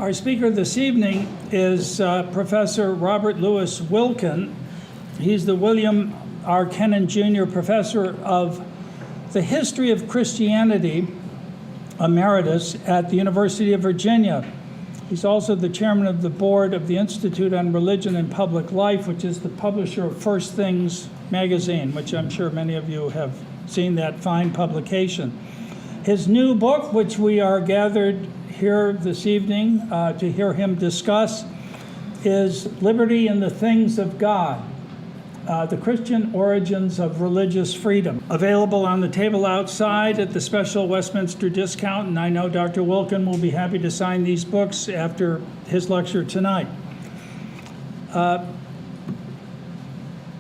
Our speaker this evening is Professor Robert Louis Wilken. He's the William R. Kenan Jr. Professor of the History of Christianity, emeritus at the University of Virginia. He's also the chairman of the board of the Institute on Religion and Public Life, which is the publisher of First Things magazine, which I'm sure many of you have seen that fine publication. His new book, which we are gathered here this evening to hear him discuss, is Liberty in the Things of God, the Christian Origins of Religious Freedom. Available on the table outside at the special Westminster discount, and I know Dr. Wilken will be happy to sign these books after his lecture tonight.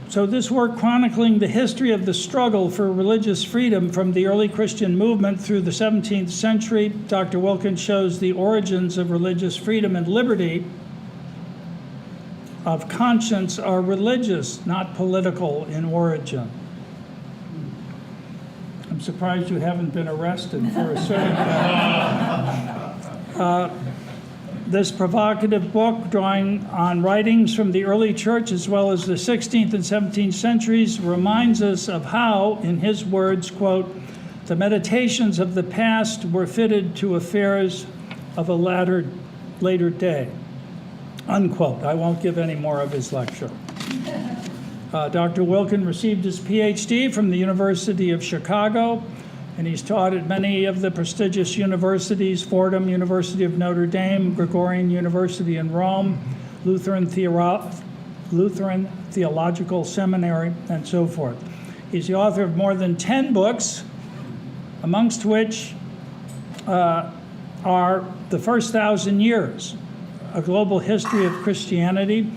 So this work, chronicling the history of the struggle for religious freedom from the early Christian movement through the 17th century, Dr. Wilken shows the origins of religious freedom and liberty of conscience are religious, not political in origin. I'm surprised you haven't been arrested for asserting that. This provocative book, drawing on writings from the early church as well as the 16th and 17th centuries, reminds us of how, in his words, quote, the meditations of the past were fitted to affairs of a later day, unquote. I won't give any more of his lecture. Dr. Wilken received his PhD from the University of Chicago, and he's taught at many of the prestigious universities: Fordham, University of Notre Dame, Gregorian University in Rome, Lutheran Theological Seminary, and so forth. He's the author of more than 10 books, amongst which are The First 1,000 Years, A Global History of Christianity.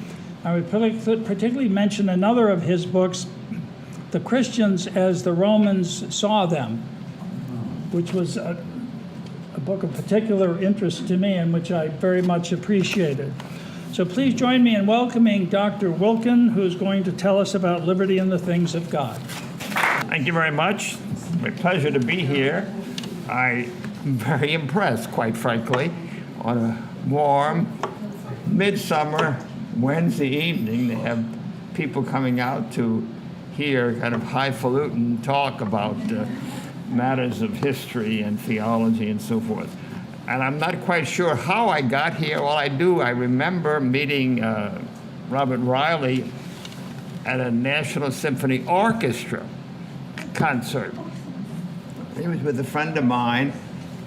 I would particularly mention another of his books, The Christians as the Romans Saw Them, which was a book of particular interest to me and which I very much appreciated. So please join me in welcoming Dr. Wilken, who's going to tell us about liberty in the things of God. Thank you very much. It's my pleasure to be here. I'm very impressed, quite frankly, on a warm, midsummer Wednesday evening to have people coming out to hear kind of highfalutin talk about matters of history and theology and so forth. And I'm not quite sure how I got here. All I remember meeting Robert Riley at a National Symphony Orchestra concert. He was with a friend of mine,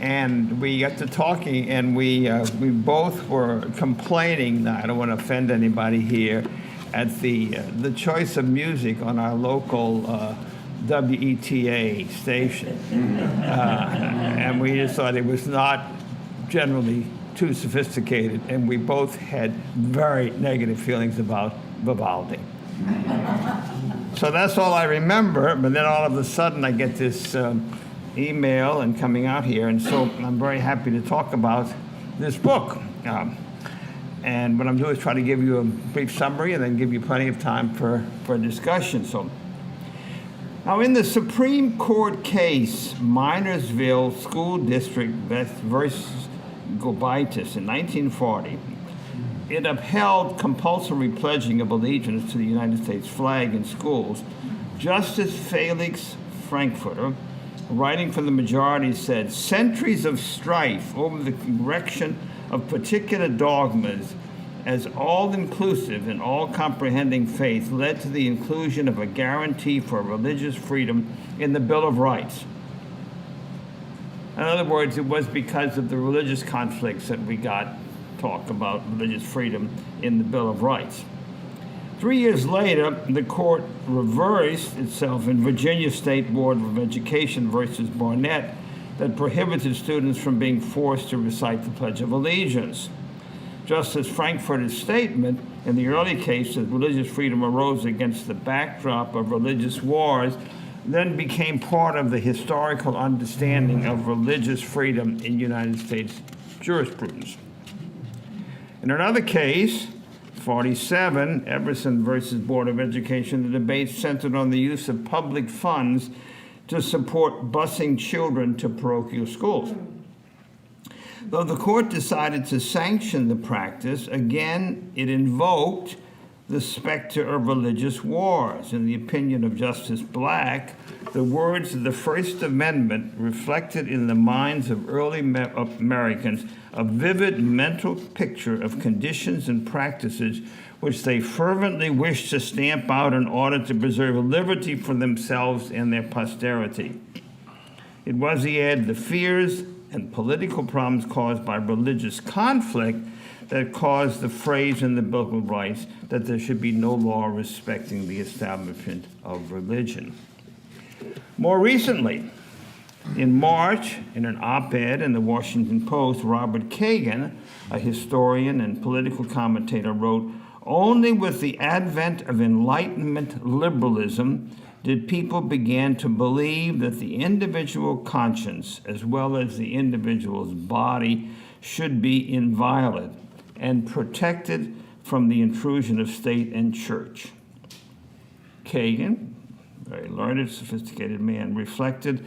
and we got to talking, and we both were complaining, I don't want to offend anybody here, at the choice of music on our local WETA station. And we just thought it was not generally too sophisticated, and we both had very negative feelings about Vivaldi. So that's all I remember, but then all of a sudden I get this email and coming out here, and so I'm very happy to talk about this book. And what I'm doing is try to give you a brief summary and then give you plenty of time for discussion. So, now, in the Supreme Court case, Minersville School District versus Gobitis in 1940, it upheld compulsory pledging of allegiance to the United States flag in schools. Justice Felix Frankfurter, writing for the majority, said, centuries of strife over the correction of particular dogmas as all-inclusive and all-comprehending faith led to the inclusion of a guarantee for religious freedom in the Bill of Rights. In other words, it was because of the religious conflicts that we got talk about religious freedom in the Bill of Rights. 3 years later, the court reversed itself in Virginia State Board of Education versus Barnett that prohibited students from being forced to recite the Pledge of Allegiance. Justice Frankfurter's statement in the early case that religious freedom arose against the backdrop of religious wars then became part of the historical understanding of religious freedom in United States jurisprudence. In another case, 47, Everson versus Board of Education, the debate centered on the use of public funds to support busing children to parochial schools. Though the court decided to sanction the practice, again it invoked the specter of religious wars. In the opinion of Justice Black, the words of the First Amendment reflected in the minds of early Americans a vivid mental picture of conditions and practices which they fervently wished to stamp out in order to preserve liberty for themselves and their posterity. It was, he added, the fears and political problems caused by religious conflict that caused the phrase in the Bill of Rights that there should be no law respecting the establishment of religion. More recently, in March, in an op-ed in the Washington Post, Robert Kenan, a historian and political commentator, wrote, "Only with the advent of Enlightenment liberalism did people begin to believe that the individual conscience, as well as the individual's body, should be inviolate and protected from the intrusion of state and church." Kenan, very learned, sophisticated man, reflected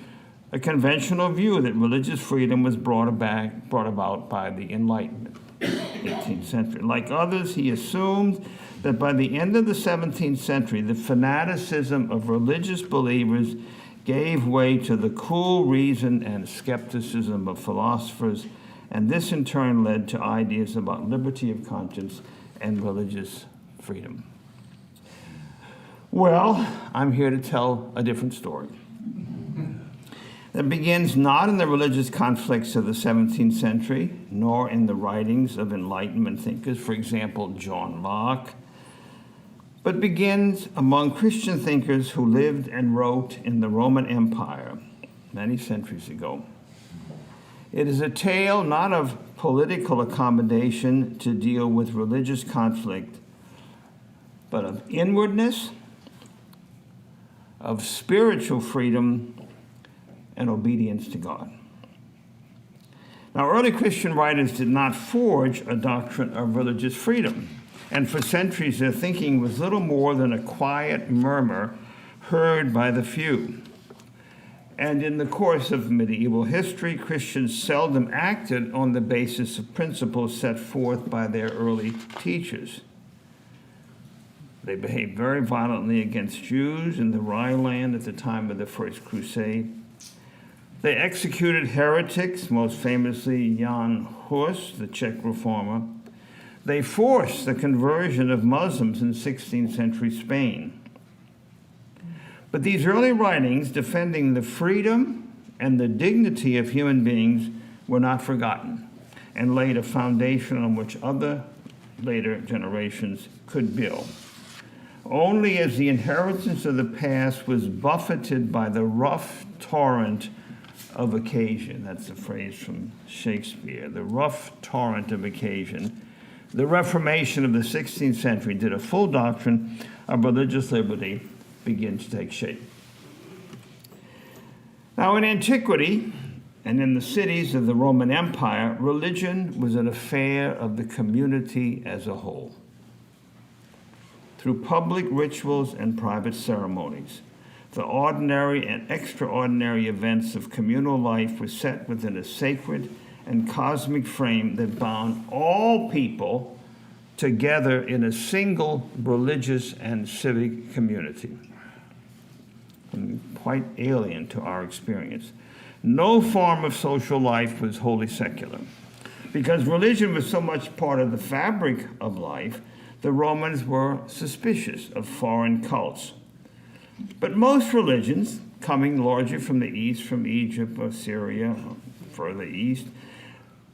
a conventional view that religious freedom was brought about by the Enlightenment, 18th century. Like others, he assumed that by the end of the 17th century, the fanaticism of religious believers gave way to the cool reason and skepticism of philosophers, and this in turn led to ideas about liberty of conscience and religious freedom. Well, I'm here to tell a different story that begins not in the religious conflicts of the 17th century, nor in the writings of Enlightenment thinkers, for example, John Locke, but begins among Christian thinkers who lived and wrote in the Roman Empire many centuries ago. It is a tale not of political accommodation to deal with religious conflict, but of inwardness, of spiritual freedom, and obedience to God. Now, early Christian writers did not forge a doctrine of religious freedom, and for centuries their thinking was little more than a quiet murmur heard by the few. And in the course of medieval history, Christians seldom acted on the basis of principles set forth by their early teachers. They behaved very violently against Jews in the Rhineland at the time of the First Crusade. They executed heretics, most famously Jan Hus, the Czech reformer. They forced the conversion of Muslims in 16th century Spain. But these early writings defending the freedom and the dignity of human beings were not forgotten and laid a foundation on which other later generations could build. Only as the inheritance of the past was buffeted by the rough torrent of occasion, that's a phrase from Shakespeare, the rough torrent of occasion, the Reformation of the 16th century did a full doctrine of religious liberty begin to take shape. Now, in antiquity and in the cities of the Roman Empire, religion was an affair of the community as a whole. Through public rituals and private ceremonies, the ordinary and extraordinary events of communal life were set within a sacred and cosmic frame that bound all people together in a single religious and civic community. Quite alien to our experience. No form of social life was wholly secular. Because religion was so much part of the fabric of life, the Romans were suspicious of foreign cults. But most religions, coming largely from the east, from Egypt or Syria, or further east,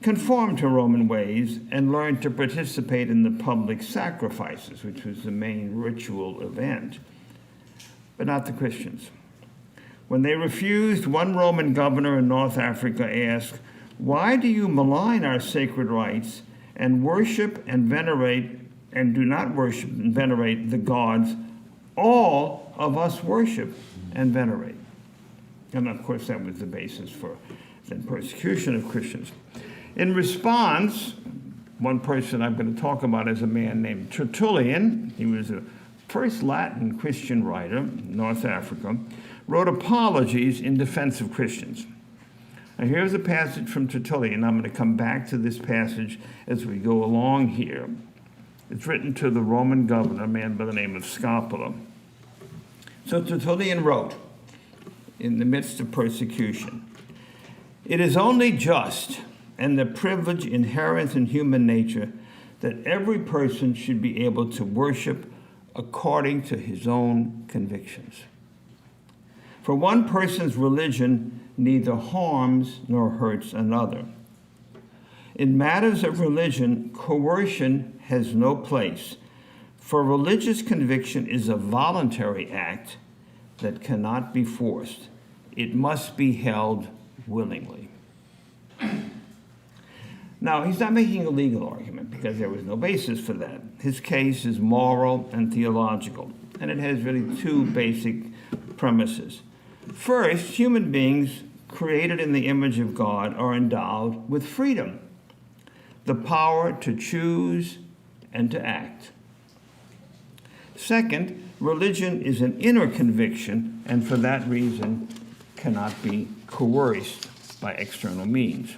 conformed to Roman ways and learned to participate in the public sacrifices, which was the main ritual event, but not the Christians. When they refused, one Roman governor in North Africa asked, "Why do you malign our sacred rites and worship and venerate and do not worship and venerate the gods all of us worship and venerate?" And of course, that was the basis for the persecution of Christians. In response, one person I'm going to talk about is a man named Tertullian. He was the first Latin Christian writer in North Africa, wrote apologies in defense of Christians. Now, here's a passage from Tertullian. I'm going to come back to this passage as we go along here. It's written to the Roman governor, a man by the name of Scapula. So Tertullian wrote, in the midst of persecution, "It is only just and the privilege inherent in human nature that every person should be able to worship according to his own convictions. For one person's religion neither harms nor hurts another. In matters of religion, coercion has no place, for religious conviction is a voluntary act that cannot be forced. It must be held willingly." Now, he's not making a legal argument because there was no basis for that. His case is moral and theological, and it has really two basic premises. First, human beings created in the image of God are endowed with freedom, the power to choose and to act. Second, religion is an inner conviction, and for that reason cannot be coerced by external means.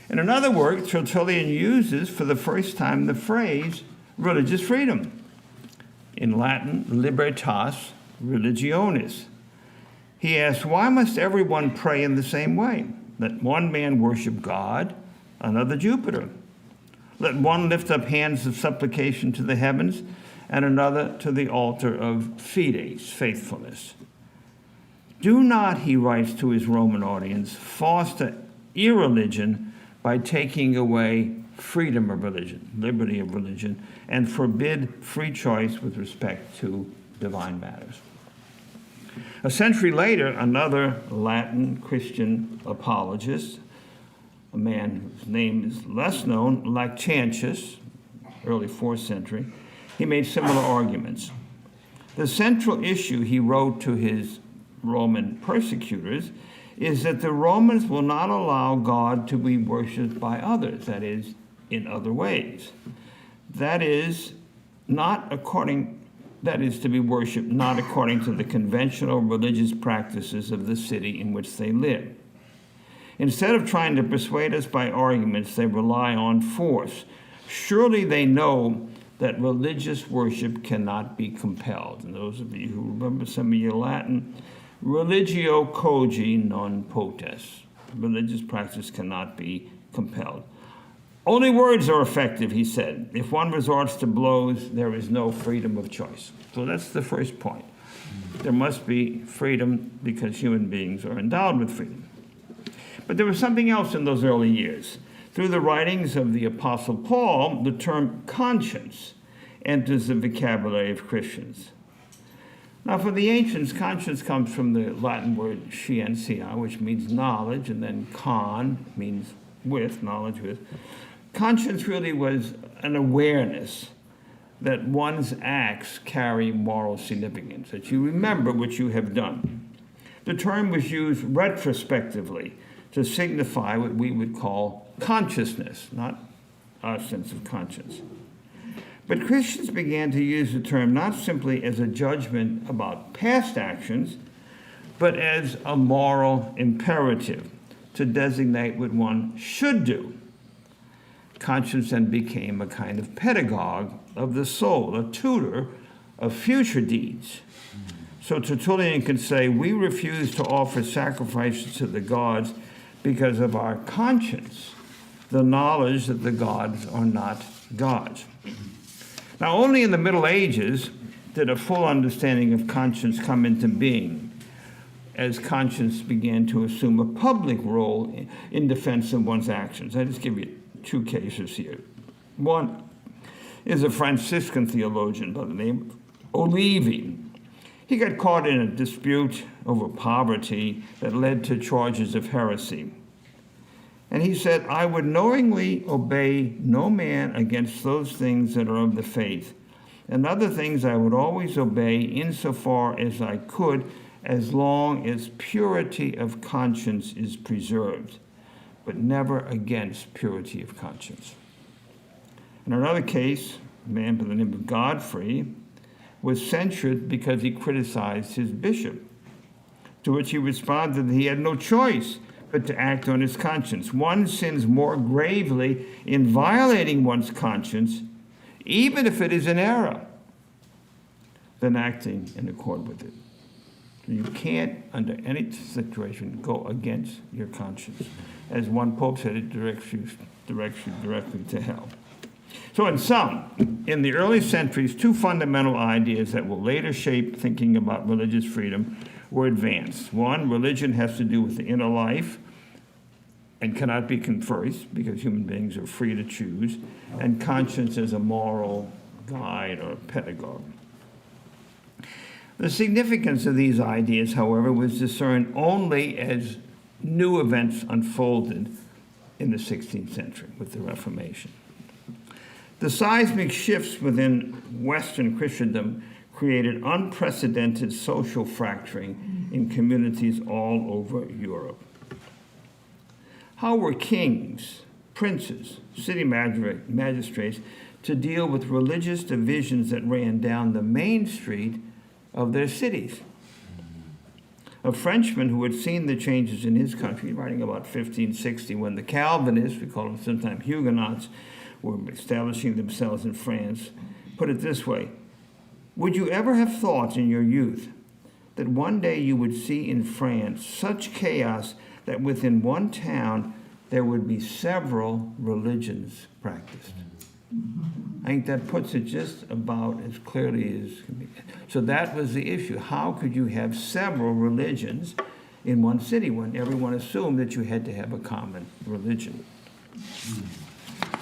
In another work, Tertullian uses for the first time the phrase religious freedom. In Latin, libertas religionis. He asks, why must everyone pray in the same way? Let one man worship God, another Jupiter. Let one lift up hands of supplication to the heavens, and another to the altar of fides, faithfulness. Do not, he writes to his Roman audience, foster irreligion by taking away freedom of religion, liberty of religion, and forbid free choice with respect to divine matters. A century later, another Latin Christian apologist, a man whose name is less known, Lactantius, early 4th century, he made similar arguments. The central issue, he wrote to his Roman persecutors, is that the Romans will not allow God to be worshipped by others, that is, in other ways. That is to be worshipped not according to the conventional religious practices of the city in which they live. Instead of trying to persuade us by arguments, they rely on force. Surely they know that religious worship cannot be compelled. And those of you who remember some of your Latin, religio cogi non potest. Religious practice cannot be compelled. Only words are effective, he said. If one resorts to blows, there is no freedom of choice. So that's the first point. There must be freedom because human beings are endowed with freedom. But there was something else in those early years. Through the writings of the Apostle Paul, the term conscience enters the vocabulary of Christians. Now, for the ancients, conscience comes from the Latin word scientia, which means knowledge, and then con means with, knowledge with. Conscience really was an awareness that one's acts carry moral significance, that you remember what you have done. The term was used retrospectively to signify what we would call consciousness, not our sense of conscience. But Christians began to use the term not simply as a judgment about past actions, but as a moral imperative to designate what one should do. Conscience then became a kind of pedagogue of the soul, a tutor of future deeds. So Tertullian could say, we refuse to offer sacrifices to the gods because of our conscience, the knowledge that the gods are not gods. Now, only in the Middle Ages did a full understanding of conscience come into being, as conscience began to assume a public role in defense of one's actions. I just give you two cases here. One is a Franciscan theologian by the name of Olivi. He got caught in a dispute over poverty that led to charges of heresy. And he said, I would knowingly obey no man against those things that are of the faith. And other things I would always obey insofar as I could, as long as purity of conscience is preserved, but never against purity of conscience. In another case, a man by the name of Godfrey was censured because he criticized his bishop, to which he responded that he had no choice but to act on his conscience. One sins more gravely in violating one's conscience, even if it is an error, than acting in accord with it. You can't, under any situation, go against your conscience. As one pope said, it directs you directly to hell. So in sum, in the early centuries, two fundamental ideas that will later shape thinking about religious freedom were advanced. One, religion has to do with the inner life and cannot be conferred because human beings are free to choose, and conscience as a moral guide or pedagogue. The significance of these ideas, however, was discerned only as new events unfolded in the 16th century with the Reformation. The seismic shifts within Western Christendom created unprecedented social fracturing in communities all over Europe. How were kings, princes, city magistrates to deal with religious divisions that ran down the main street of their cities? A Frenchman who had seen the changes in his country, writing about 1560, when the Calvinists, we call them sometimes Huguenots, were establishing themselves in France, put it this way: would you ever have thought in your youth that one day you would see in France such chaos that within one town there would be several religions practiced? I think that puts it just about as clearly as can be. So that was the issue. How could you have several religions in one city when everyone assumed that you had to have a common religion?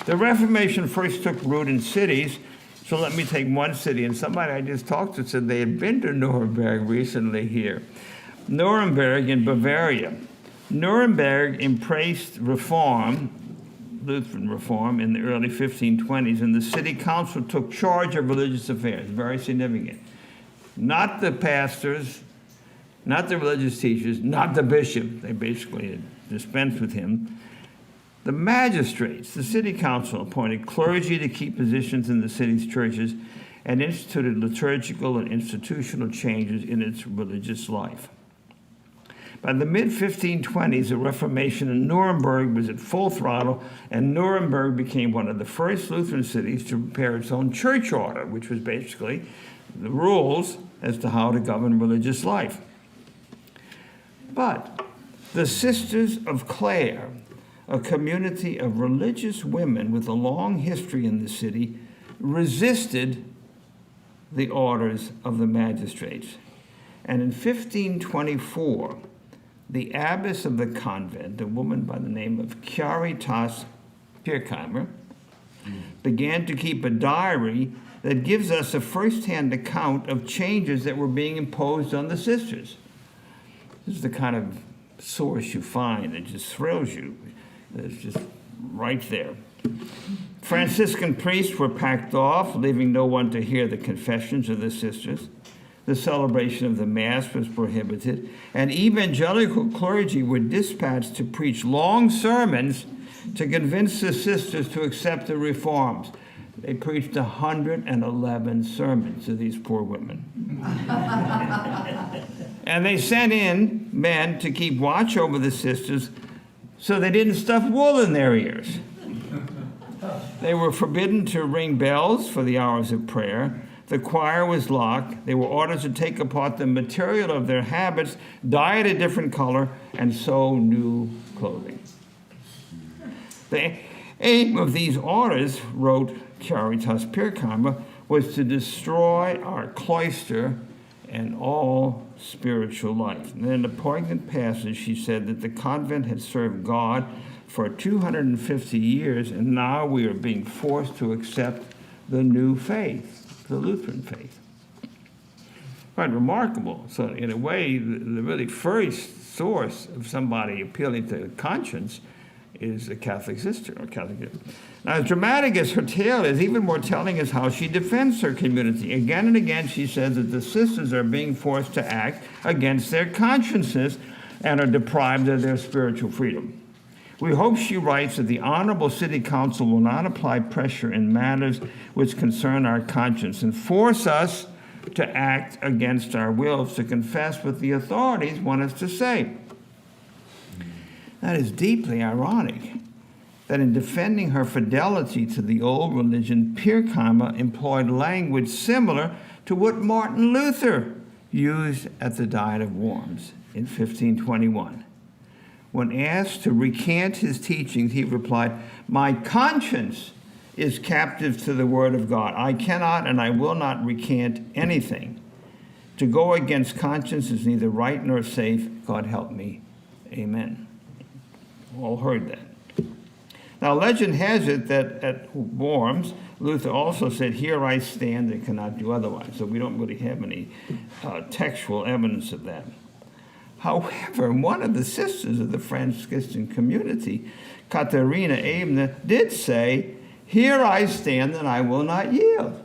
The Reformation first took root in cities. So let me take one city, and somebody I just talked to said they had been to Nuremberg recently here. Nuremberg in Bavaria. Nuremberg embraced reform, Lutheran reform, in the early 1520s, and the city council took charge of religious affairs. Very significant. Not the pastors, not the religious teachers, not the bishop. They basically had dispensed with him. The magistrates, the city council, appointed clergy to keep positions in the city's churches and instituted liturgical and institutional changes in its religious life. By the mid-1520s, the Reformation in Nuremberg was at full throttle, and Nuremberg became one of the first Lutheran cities to prepare its own church order, which was basically the rules as to how to govern religious life. But the Sisters of Clare, a community of religious women with a long history in the city, resisted the orders of the magistrates. And in 1524, the abbess of the convent, a woman by the name of Caritas Pirkheimer, began to keep a diary that gives us a first-hand account of changes that were being imposed on the sisters. This is the kind of source you find that just thrills you. It's just right there. Franciscan priests were packed off, leaving no one to hear the confessions of the sisters. The celebration of the Mass was prohibited, and evangelical clergy were dispatched to preach long sermons to convince the sisters to accept the reforms. They preached 111 sermons to these poor women. And they sent in men to keep watch over the sisters so they didn't stuff wool in their ears. They were forbidden to ring bells for the hours of prayer. The choir was locked. They were ordered to take apart the material of their habits, dye it a different color, and sew new clothing. The aim of these orders, wrote Caritas Pirkheimer, was to destroy our cloister and all spiritual life. And in a poignant passage, she said that the convent had served God for 250 years, and now we are being forced to accept the new faith, the Lutheran faith. Quite remarkable. So in a way, the really first source of somebody appealing to conscience is a Catholic sister or Catholic. Now, as dramatic as her tale is, even more telling is how she defends her community. Again and again, she says that the sisters are being forced to act against their consciences and are deprived of their spiritual freedom. We hope, she writes, that the Honorable City Council will not apply pressure in matters which concern our conscience and force us to act against our wills, to confess what the authorities want us to say. That is deeply ironic, that in defending her fidelity to the old religion, Pirkheimer employed language similar to what Martin Luther used at the Diet of Worms in 1521. When asked to recant his teachings, he replied, "My conscience is captive to the word of God. I cannot and I will not recant anything. To go against conscience is neither right nor safe. God help me. Amen." All heard that. Now, legend has it that at Worms, Luther also said, "Here I stand and cannot do otherwise." So we don't really have any textual evidence of that. However, one of the sisters of the Franciscan community, Katharina Ebner, did say, "Here I stand and I will not yield."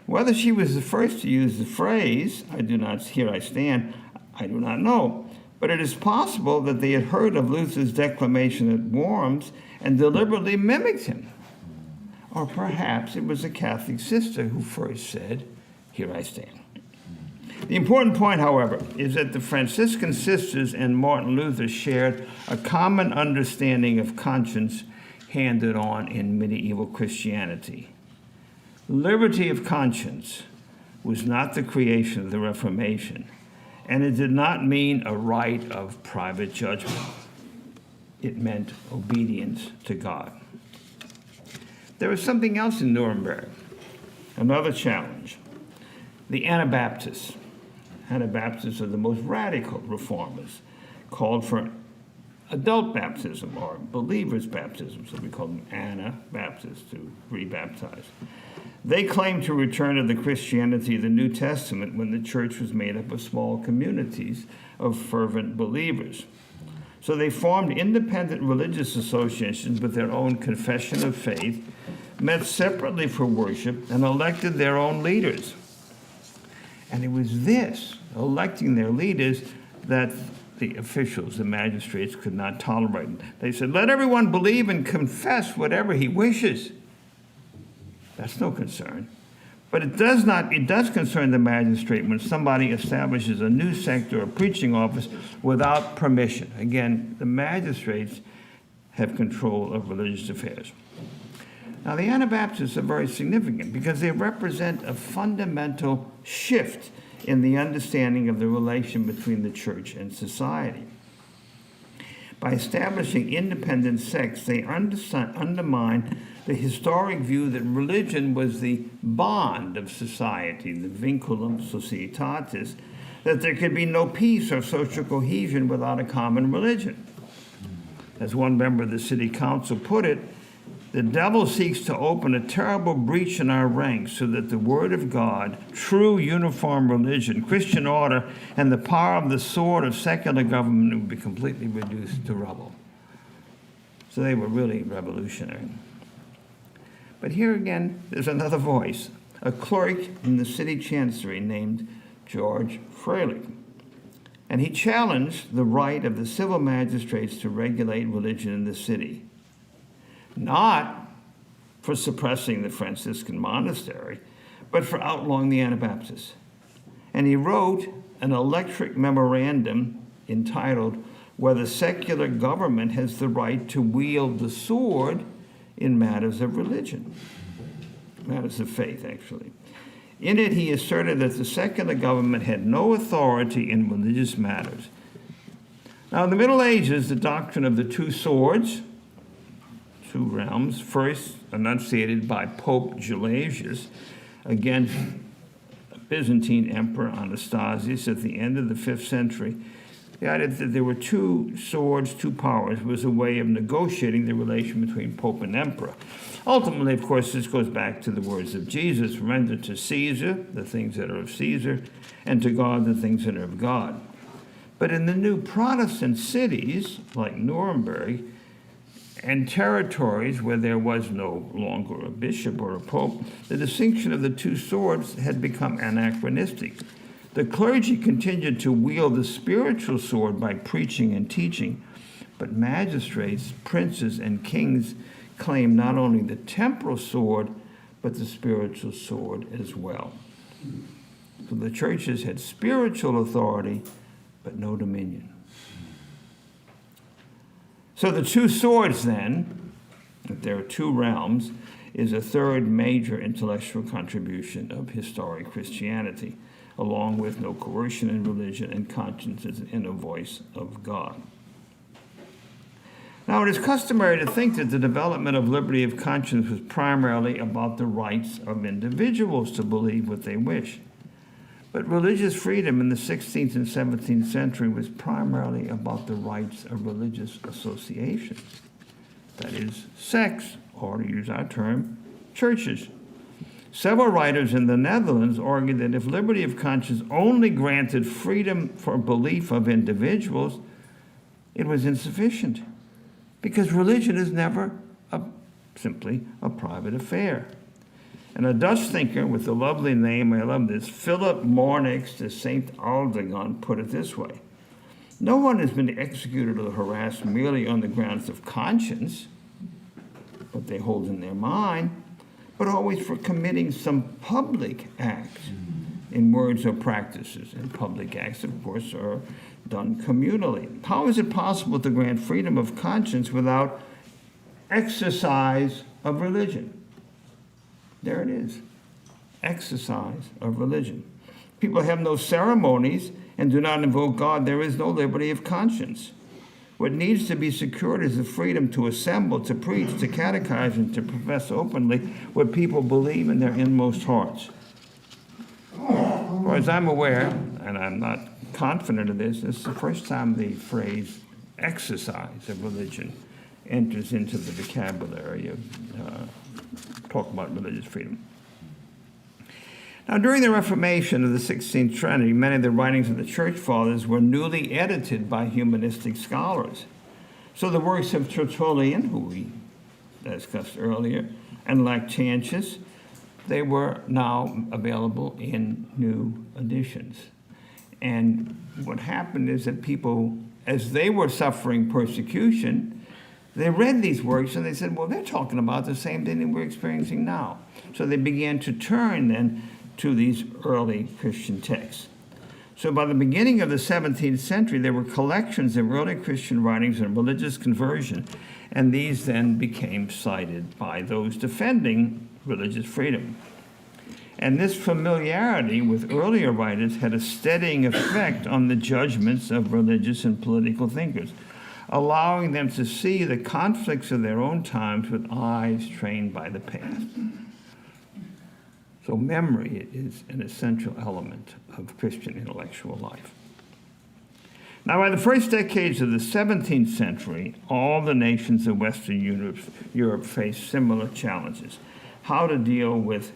Whether she was the first to use the phrase, "Here I stand," I do not know. But it is possible that they had heard of Luther's declamation at Worms and deliberately mimicked him. Or perhaps it was a Catholic sister who first said, "Here I stand." The important point, however, is that the Franciscan sisters and Martin Luther shared a common understanding of conscience handed on in medieval Christianity. Liberty of conscience was not the creation of the Reformation, and it did not mean a right of private judgment. It meant obedience to God. There was something else in Nuremberg, another challenge. The Anabaptists. Anabaptists are the most radical reformers, called for adult baptism or believers' baptism, so we call them Anabaptists, to rebaptize. They claimed to return to the Christianity of the New Testament when the church was made up of small communities of fervent believers. So they formed independent religious associations with their own confession of faith, met separately for worship, and elected their own leaders. And it was this, electing their leaders, that the officials, the magistrates, could not tolerate. They said, "Let everyone believe and confess whatever he wishes." That's no concern. But it does concern the magistrate when somebody establishes a new sect or a preaching office without permission. Again, the magistrates have control of religious affairs. Now, the Anabaptists are very significant because they represent a fundamental shift in the understanding of the relation between the church and society. By establishing independent sects, they undermine the historic view that religion was the bond of society, the vinculum societatis, that there could be no peace or social cohesion without a common religion. As one member of the city council put it, "The devil seeks to open a terrible breach in our ranks so that the word of God, true uniform religion, Christian order, and the power of the sword of secular government would be completely reduced to rubble." So they were really revolutionary. But here again, there's another voice, a clerk in the city chancery named George Freilich. And he challenged the right of the civil magistrates to regulate religion in the city. Not for suppressing the Franciscan monastery, but for outlawing the Anabaptists. And he wrote an electric memorandum entitled, "Whether Secular Government Has the Right to Wield the Sword in Matters of Religion," matters of faith, actually. In it, he asserted that the secular government had no authority in religious matters. Now, in the Middle Ages, the doctrine of the two swords, two realms, first enunciated by Pope Gelasius against Byzantine Emperor Anastasius at the end of the 5th century. The idea that there were two swords, two powers, was a way of negotiating the relation between Pope and Emperor. Ultimately, of course, this goes back to the words of Jesus, "Render to Caesar the things that are of Caesar, and to God the things that are of God." But in the new Protestant cities, like Nuremberg, and territories where there was no longer a bishop or a pope, the distinction of the two swords had become anachronistic. The clergy continued to wield the spiritual sword by preaching and teaching, but magistrates, princes, and kings claimed not only the temporal sword, but the spiritual sword as well. So the churches had spiritual authority, but no dominion. So the two swords, then, if there are two realms, is a third major intellectual contribution of historic Christianity, along with no coercion in religion and conscience as an inner voice of God. Now, it is customary to think that the development of liberty of conscience was primarily about the rights of individuals to believe what they wish. But religious freedom in the 16th and 17th century was primarily about the rights of religious associations, that is, sects, or to use our term, churches. Several writers in the Netherlands argued that if liberty of conscience only granted freedom for belief of individuals, it was insufficient, because religion is never simply a private affair. And a Dutch thinker with the lovely name, I love this, Philip Mornix de St. Aldegon, put it this way: no one has been executed or harassed merely on the grounds of conscience, what they hold in their mind, but always for committing some public act in words or practices. And public acts, of course, are done communally. How is it possible to grant freedom of conscience without exercise of religion? There it is, exercise of religion. People have no ceremonies and do not invoke God. There is no liberty of conscience. What needs to be secured is the freedom to assemble, to preach, to catechize, and to profess openly what people believe in their inmost hearts. As far as I'm aware, and I'm not confident of this, it's the first time the phrase exercise of religion enters into the vocabulary of talk about religious freedom. Now, during the Reformation of the 16th century, many of the writings of the Church Fathers were newly edited by humanistic scholars. So the works of Tertullian, who we discussed earlier, and Lactantius, they were now available in new editions. And what happened is that people, as they were suffering persecution, they read these works and they said, well, they're talking about the same thing that we're experiencing now. So they began to turn then to these early Christian texts. So by the beginning of the 17th century, there were collections of early Christian writings on religious conversion, and these then became cited by those defending religious freedom. And this familiarity with earlier writers had a steadying effect on the judgments of religious and political thinkers, allowing them to see the conflicts of their own times with eyes trained by the past. So memory is an essential element of Christian intellectual life. Now, by the first decades of the 17th century, all the nations of Western Europe faced similar challenges: how to deal with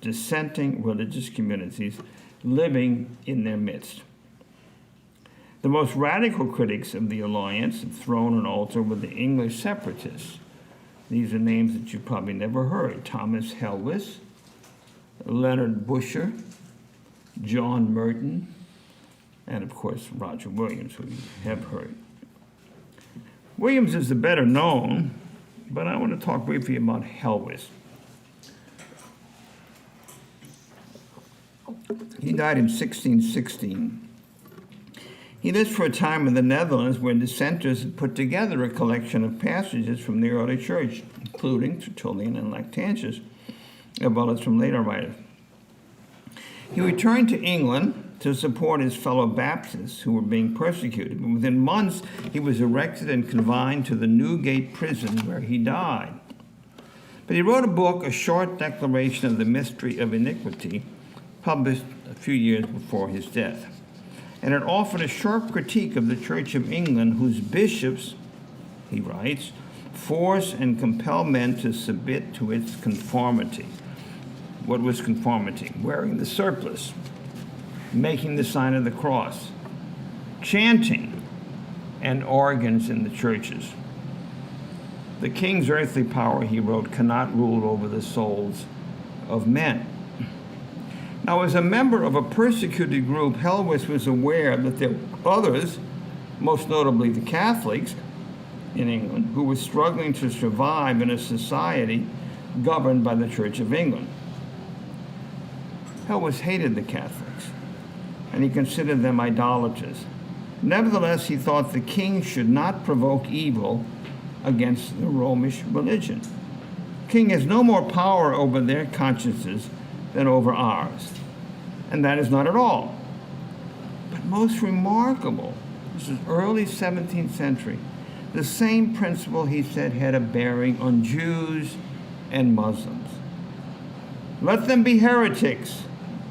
dissenting religious communities living in their midst. The most radical critics of the alliance had thrown an altar with the English separatists. These are names that you probably never heard: Thomas Helwys, Leonard Busher, John Merton, and of course Roger Williams, who you have heard. Williams is the better known, but I want to talk briefly about Helwys. He died in 1616. He lived for a time in the Netherlands where Dissenters had put together a collection of passages from the early church, including Tertullian and Lactantius, as well as from later writers. He returned to England to support his fellow Baptists who were being persecuted. But within months, he was arrested and confined to the Newgate prison, where he died. But he wrote a book, A Short Declaration of the Mystery of Iniquity, published a few years before his death. And it offered a sharp critique of the Church of England, whose bishops, he writes, force and compel men to submit to its conformity. What was conformity? Wearing the surplice, making the sign of the cross, chanting, and organs in the churches. The king's earthly power, he wrote, cannot rule over the souls of men. Now, as a member of a persecuted group, Helwys was aware that there were others, most notably the Catholics in England, who were struggling to survive in a society governed by the Church of England. Helwys hated the Catholics, and he considered them idolaters. Nevertheless, he thought the king should not provoke evil against the Romish religion. King has no more power over their consciences than over ours. And that is not at all. But most remarkable, this is early 17th century, the same principle, he said, had a bearing on Jews and Muslims. Let them be heretics,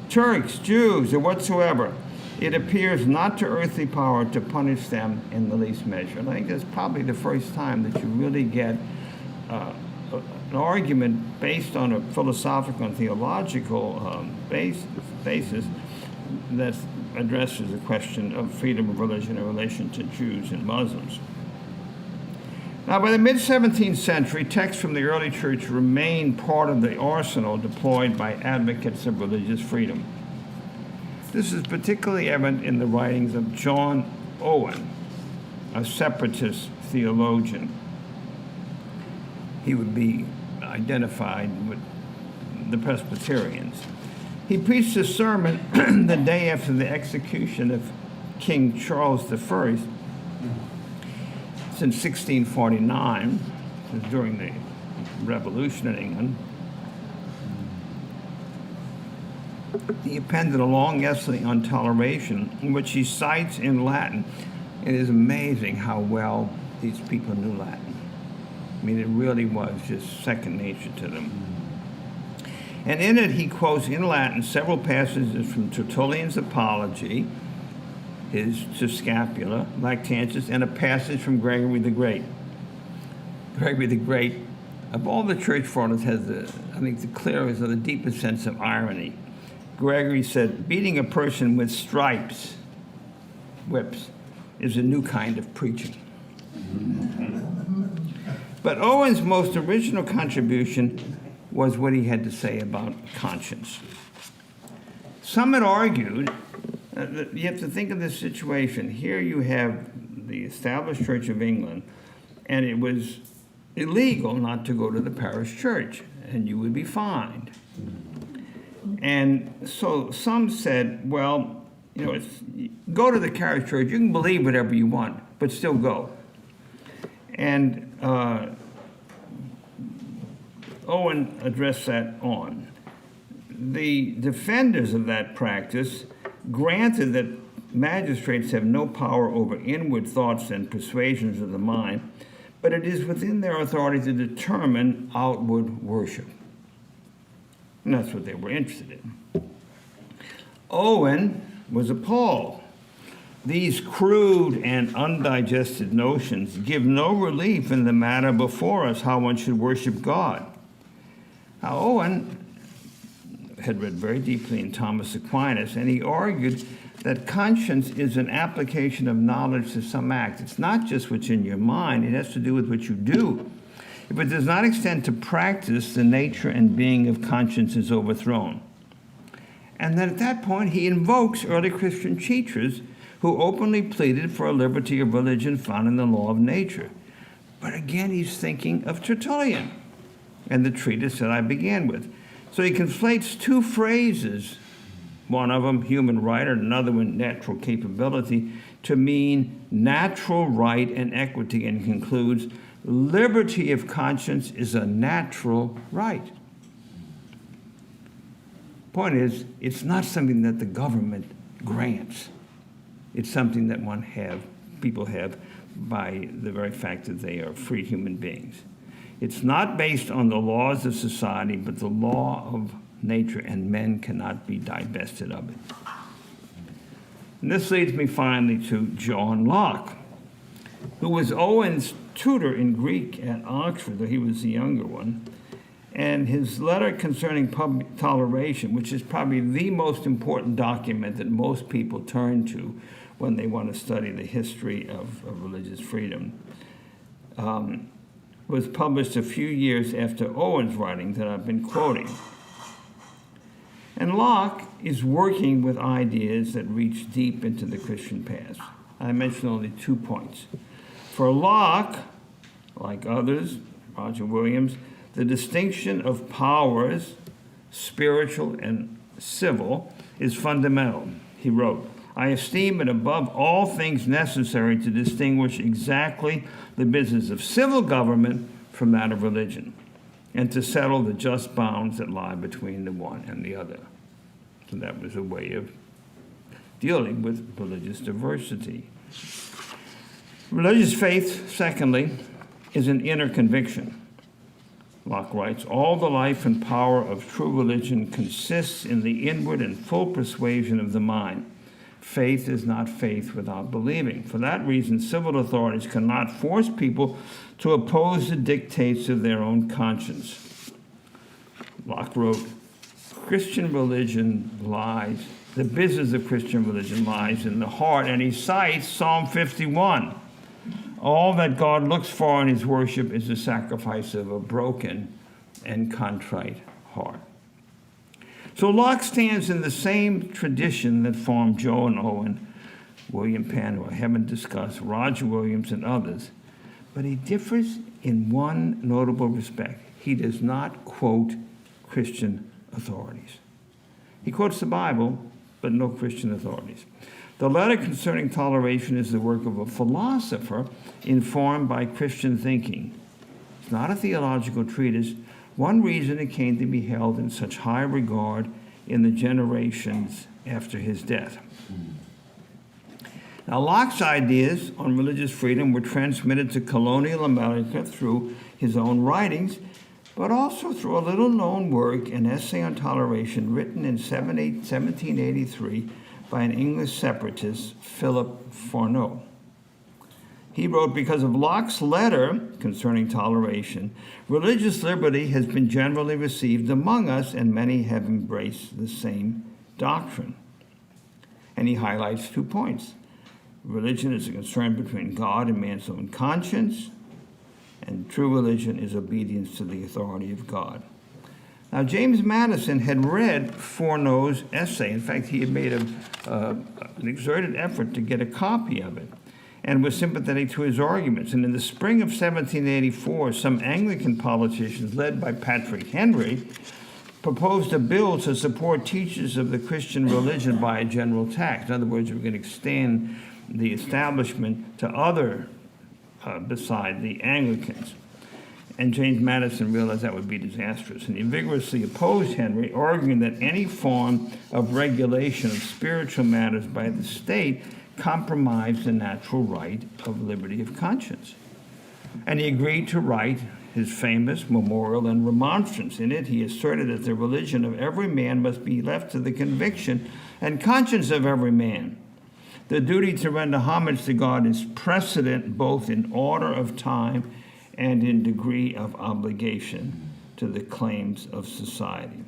Turks, Jews, or whatsoever. It appears not to earthly power to punish them in the least measure. And I think that's probably the first time that you really get an argument based on a philosophical and theological basis that addresses the question of freedom of religion in relation to Jews and Muslims. Now, by the mid-17th century, texts from the early church remained part of the arsenal deployed by advocates of religious freedom. This is particularly evident in the writings of John Owen, a separatist theologian. He would be identified with the Presbyterians. He preached a sermon the day after the execution of King Charles I. Since 1649, during the Revolution in England. He appended a long essay on toleration, in which he cites in Latin. It is amazing how well these people knew Latin. I mean, it really was just second nature to them. And in it, he quotes in Latin several passages from Tertullian's Apology, his To Scapula, Lactantius, and a passage from Gregory the Great. Gregory the Great, of all the church fathers, has I think the clearest or the deepest sense of irony. Gregory said, beating a person with stripes, whips, is a new kind of preaching. But Owen's most original contribution was what he had to say about conscience. Some had argued that you have to think of this situation. Here you have the established Church of England, and it was illegal not to go to the parish church, and you would be fined. And so some said, well, you know, go to the parish church. You can believe whatever you want, but still go. And Owen addressed that on. The defenders of that practice granted that magistrates have no power over inward thoughts and persuasions of the mind, but it is within their authority to determine outward worship. And that's what they were interested in. Owen was appalled. These crude and undigested notions give no relief in the matter before us, how one should worship God. Now, Owen had read very deeply in Thomas Aquinas, and he argued that conscience is an application of knowledge to some act. It's not just what's in your mind, it has to do with what you do. If it does not extend to practice, the nature and being of conscience is overthrown. And then at that point, he invokes early Christian teachers who openly pleaded for a liberty of religion found in the law of nature. But again, he's thinking of Tertullian and the treatise that I began with. So he conflates two phrases, one of them human right and another one natural capability, to mean natural right and equity, and concludes liberty of conscience is a natural right. Point is, it's not something that the government grants. It's something that people have by the very fact that they are free human beings. It's not based on the laws of society, but the law of nature, and men cannot be divested of it. And this leads me finally to John Locke, who was Owen's tutor in Greek at Oxford, though he was the younger one. And his letter concerning public toleration, which is probably the most important document that most people turn to when they want to study the history of religious freedom, was published a few years after Owen's writing that I've been quoting. And Locke is working with ideas that reach deep into the Christian past. I mentioned only 2 points. For Locke, like others, Roger Williams, the distinction of powers, spiritual and civil, is fundamental. He wrote, I esteem it above all things necessary to distinguish exactly the business of civil government from that of religion, and to settle the just bounds that lie between the one and the other. So that was a way of dealing with religious diversity. Religious faith, secondly, is an inner conviction. Locke writes, all the life and power of true religion consists in the inward and full persuasion of the mind. Faith is not faith without believing. For that reason, civil authorities cannot force people to oppose the dictates of their own conscience. Locke wrote, Christian religion lies, the business of Christian religion lies in the heart, and he cites Psalm 51. All that God looks for in his worship is the sacrifice of a broken and contrite heart. So Locke stands in the same tradition that formed Joe and Owen, William Penn, who I haven't discussed, Roger Williams, and others. But he differs in one notable respect. He does not quote Christian authorities. He quotes the Bible, but no Christian authorities. The letter concerning toleration is the work of a philosopher informed by Christian thinking. It's not a theological treatise. One reason it came to be held in such high regard in the generations after his death. Now, Locke's ideas on religious freedom were transmitted to colonial America through his own writings, but also through a little-known work, an essay on toleration written in 1783 by an English separatist, Philip Fourneau. He wrote, because of Locke's letter concerning toleration, religious liberty has been generally received among us, and many have embraced the same doctrine. And he highlights 2 points. Religion is a concern between God and man's own conscience, and true religion is obedience to the authority of God. Now, James Madison had read Fourneau's essay. In fact, he had made an exerted effort to get a copy of it and was sympathetic to his arguments. And in the spring of 1784, some Anglican politicians, led by Patrick Henry, proposed a bill to support teachers of the Christian religion by a general tax. In other words, we're going to extend the establishment to other beside the Anglicans. And James Madison realized that would be disastrous, and he vigorously opposed Henry, arguing that any form of regulation of spiritual matters by the state compromised the natural right of liberty of conscience. And he agreed to write his famous memorial and remonstrance. In it, he asserted that the religion of every man must be left to the conviction and conscience of every man. The duty to render homage to God is precedent both in order of time and in degree of obligation to the claims of society.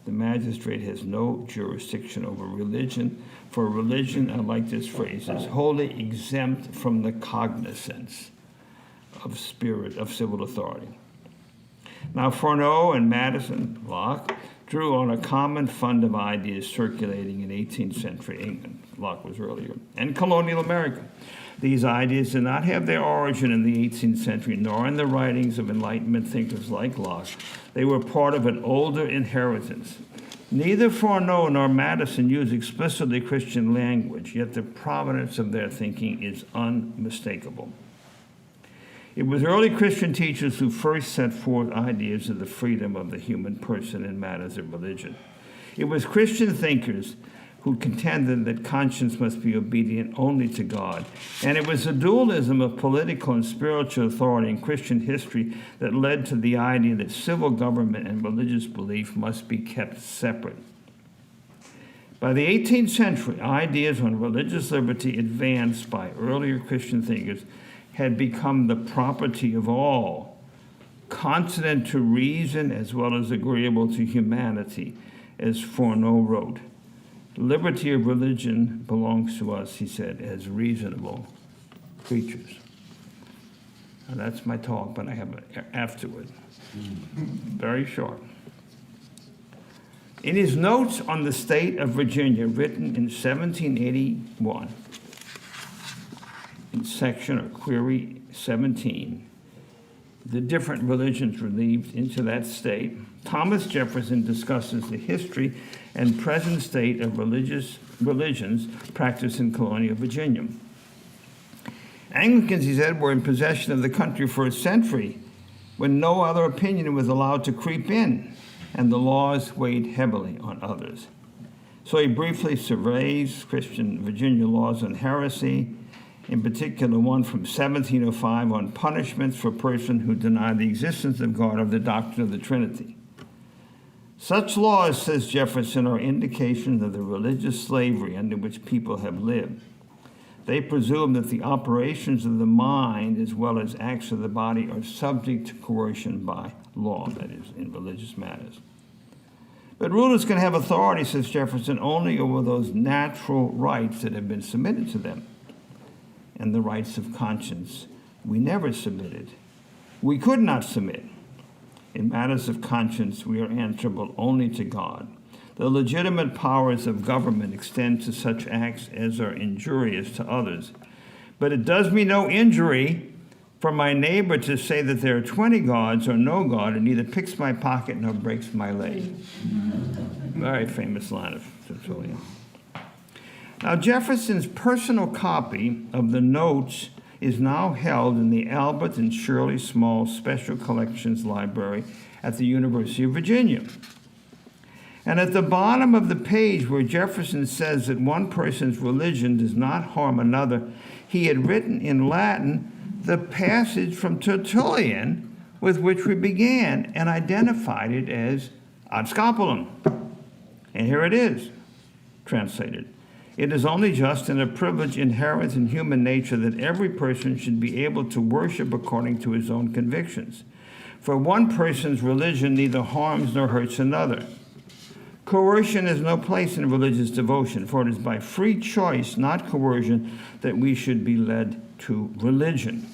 The magistrate has no jurisdiction over religion, for religion, I like this phrase, is wholly exempt from the cognizance of civil authority. Now, Fourneau and Madison, Locke, drew on a common fund of ideas circulating in 18th century England. Locke was earlier, and colonial America. These ideas did not have their origin in the 18th century, nor in the writings of Enlightenment thinkers like Locke. They were part of an older inheritance. Neither Fourneau nor Madison use explicitly Christian language, yet the provenance of their thinking is unmistakable. It was early Christian teachers who first set forth ideas of the freedom of the human person in matters of religion. It was Christian thinkers who contended that conscience must be obedient only to God. And it was the dualism of political and spiritual authority in Christian history that led to the idea that civil government and religious belief must be kept separate. By the 18th century, ideas on religious liberty advanced by earlier Christian thinkers had become the property of all, consonant to reason as well as agreeable to humanity, as Fourneau wrote. Liberty of religion belongs to us, he said, as reasonable creatures. Now that's my talk, but I have it afterward. Very short. In his notes on the state of Virginia, written in 1781, in section or query 17, the different religions relieved into that state, Thomas Jefferson discusses the history and present state of religious religions practiced in colonial Virginia. Anglicans, he said, were in possession of the country for a century when no other opinion was allowed to creep in, and the laws weighed heavily on others. So he briefly surveys Christian Virginia laws on heresy, in particular one from 1705 on punishments for a person who denied the existence of God or the doctrine of the Trinity. Such laws, says Jefferson, are indications of the religious slavery under which people have lived. They presume that the operations of the mind as well as acts of the body are subject to coercion by law, that is, in religious matters. But rulers can have authority, says Jefferson, only over those natural rights that have been submitted to them. And the rights of conscience we never submitted. We could not submit. In matters of conscience, we are answerable only to God. The legitimate powers of government extend to such acts as are injurious to others. But it does me no injury for my neighbor to say that there are 20 gods or no God, and neither picks my pocket nor breaks my leg. Very famous line of Tertullian. Now, Jefferson's personal copy of the notes is now held in the Albert and Shirley Small Special Collections Library at the University of Virginia. And at the bottom of the page where Jefferson says that one person's religion does not harm another, he had written in Latin the passage from Tertullian with which we began and identified it as ad scapulum. And here it is, translated. It is only just and a privilege inherent in human nature that every person should be able to worship according to his own convictions. For one person's religion neither harms nor hurts another. Coercion has no place in religious devotion, for it is by free choice, not coercion, that we should be led to religion.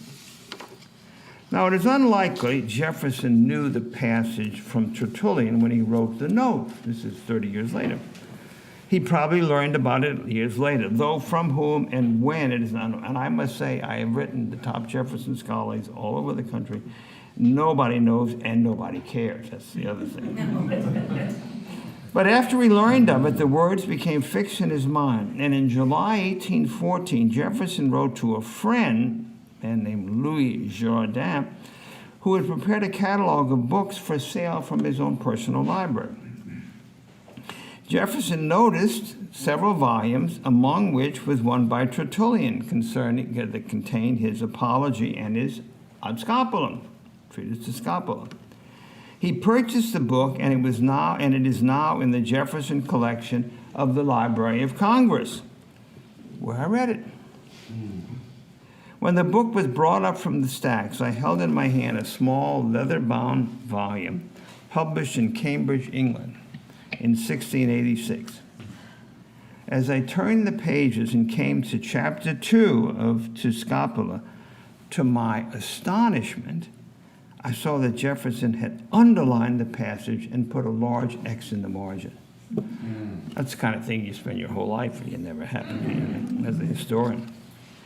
Now, it is unlikely Jefferson knew the passage from Tertullian when he wrote the note. This is 30 years later. He probably learned about it years later, though from whom and when it is not known. And I must say, I have written to top Jefferson scholars all over the country. Nobody knows and nobody cares. That's the other thing. But after he learned of it, the words became fixed in his mind. And in July 1814, Jefferson wrote to a friend, a man named Louis Wilken, who had prepared a catalog of books for sale from his own personal library. Jefferson noticed several volumes, among which was one by Tertullian that contained his apology and his ad scapulum, treatise de scapula. He purchased the book, and it is now in the Jefferson collection of the Library of Congress, where I read it. When the book was brought up from the stacks, I held in my hand a small leather-bound volume published in Cambridge, England, in 1686. As I turned the pages and came to chapter 2 of De Scapula, to my astonishment, I saw that Jefferson had underlined the passage and put a large X in the margin. That's the kind of thing you spend your whole life and it never happened to you as a historian.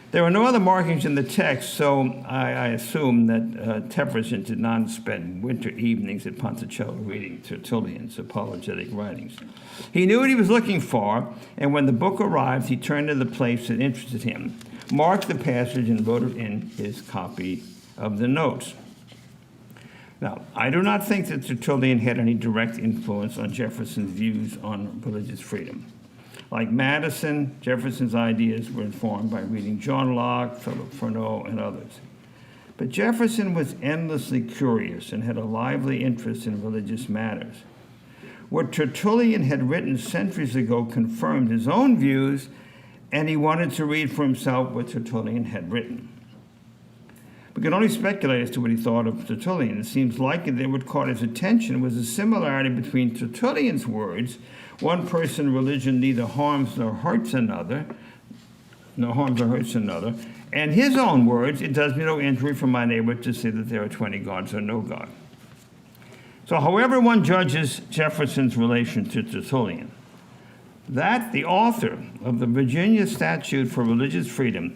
There were no other markings in the text, so I assume that Jefferson did not spend winter evenings at Ponticello reading Tertullian's apologetic writings. He knew what he was looking for, and when the book arrived, he turned to the place that interested him, marked the passage, and wrote it in his copy of the notes. Now, I do not think that Tertullian had any direct influence on Jefferson's views on religious freedom. Like Madison, Jefferson's ideas were informed by reading John Locke, Philip Freneau, and others. But Jefferson was endlessly curious and had a lively interest in religious matters. What Tertullian had written centuries ago confirmed his own views, and he wanted to read for himself what Tertullian had written. We can only speculate as to what he thought of Tertullian. It seems likely that what caught his attention was a similarity between Tertullian's words, one person's religion neither harms nor hurts another, and his own words, it does me no injury for my neighbor to say that there are 20 gods or no God. So however one judges Jefferson's relation to Tertullian, that the author of the Virginia Statute for Religious Freedom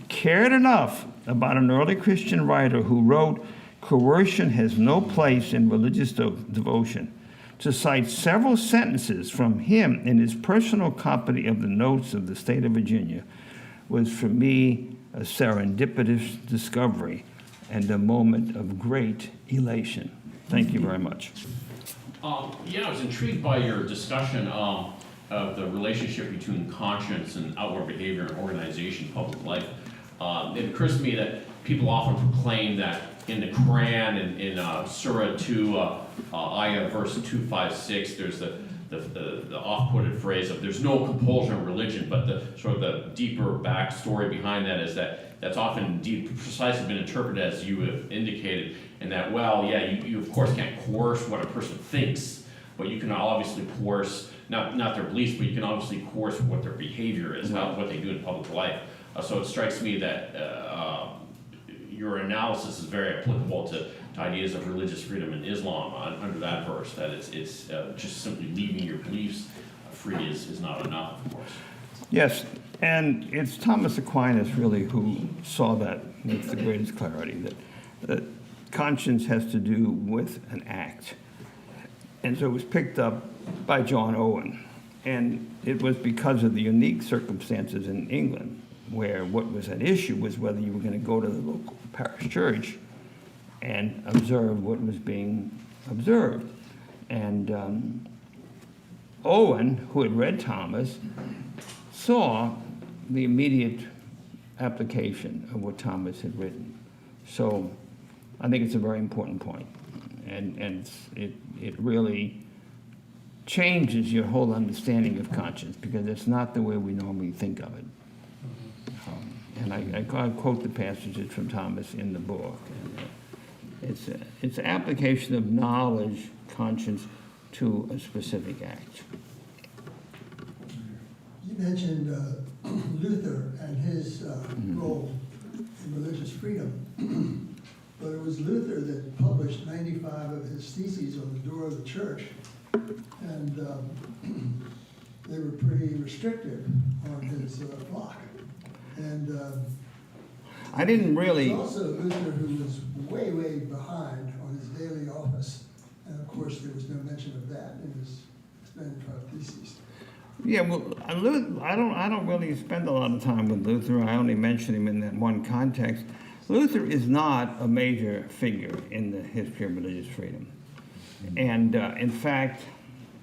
cared enough about an early Christian writer who wrote, "Coercion has no place in religious devotion," to cite several sentences from him in his personal copy of the notes of the state of Virginia was for me a serendipitous discovery and a moment of great elation. Thank you very much. Yeah, I was intrigued by your discussion of the relationship between conscience and outward behavior and organization, public life. It occurs to me that people often proclaim that in the Quran, in Surah 2, Ayah verse 256, there's the oft-quoted phrase of there's no compulsion of religion, but the sort of the deeper backstory behind that is that that's often indeed precisely been interpreted as you have indicated, and that, well, yeah, you of course can't coerce what a person thinks, but you can obviously coerce, not their beliefs, but you can obviously coerce what their behavior is, what they do in public life. So it strikes me that your analysis is very applicable to ideas of religious freedom in Islam under that verse, that it's just simply leaving your beliefs free is not enough, of course. Yes, and it's Thomas Aquinas really who saw that with the greatest clarity, that conscience has to do with an act. And so it was picked up by John Owen, and it was because of the unique circumstances in England where what was at issue was whether you were going to go to the local parish church and observe what was being observed. And Owen, who had read Thomas, saw the immediate application of what Thomas had written. So I think it's a very important point. And it really changes your whole understanding of conscience, because it's not the way we normally think of it. And I quote the passages from Thomas in the book. And it's an application of knowledge, conscience, to a specific act. You mentioned Luther and his role in religious freedom, but it was Luther that published 95 of his theses on the door of the church, and they were pretty restrictive on his flock. And I didn't really. Also, Luther, who was way, way behind on his daily office, and of course there was no mention of that in his 95 theses. Yeah, well, I don't really spend a lot of time with Luther. I only mention him in that one context. Luther is not a major figure in the history of religious freedom. And in fact,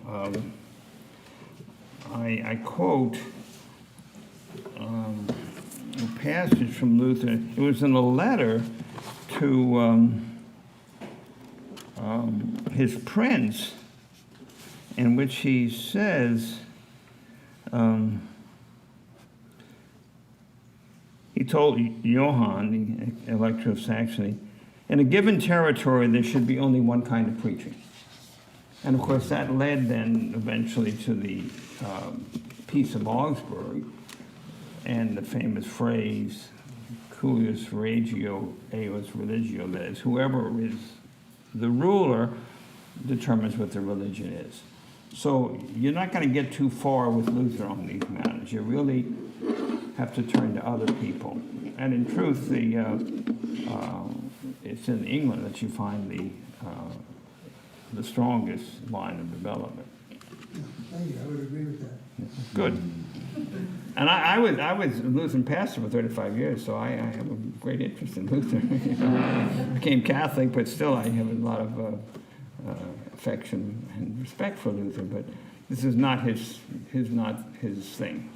I quote a passage from Luther. It was in a letter to his prince, in which he says, he told Johann, the Elector of Saxony, in a given territory there should be only one kind of preaching. And of course that led then eventually to the Peace of Augsburg and the famous phrase, cuius regio eius religio, that is, whoever is the ruler determines what the religion is. So you're not going to get too far with Luther on these matters. You really have to turn to other people. And in truth, it's in England that you find the strongest line of development. Thank you. I would agree with that. Good. And I was a Lutheran pastor for 35 years, so I have a great interest in Luther. I became Catholic, but still I have a lot of affection and respect for Luther. But this is not his thing.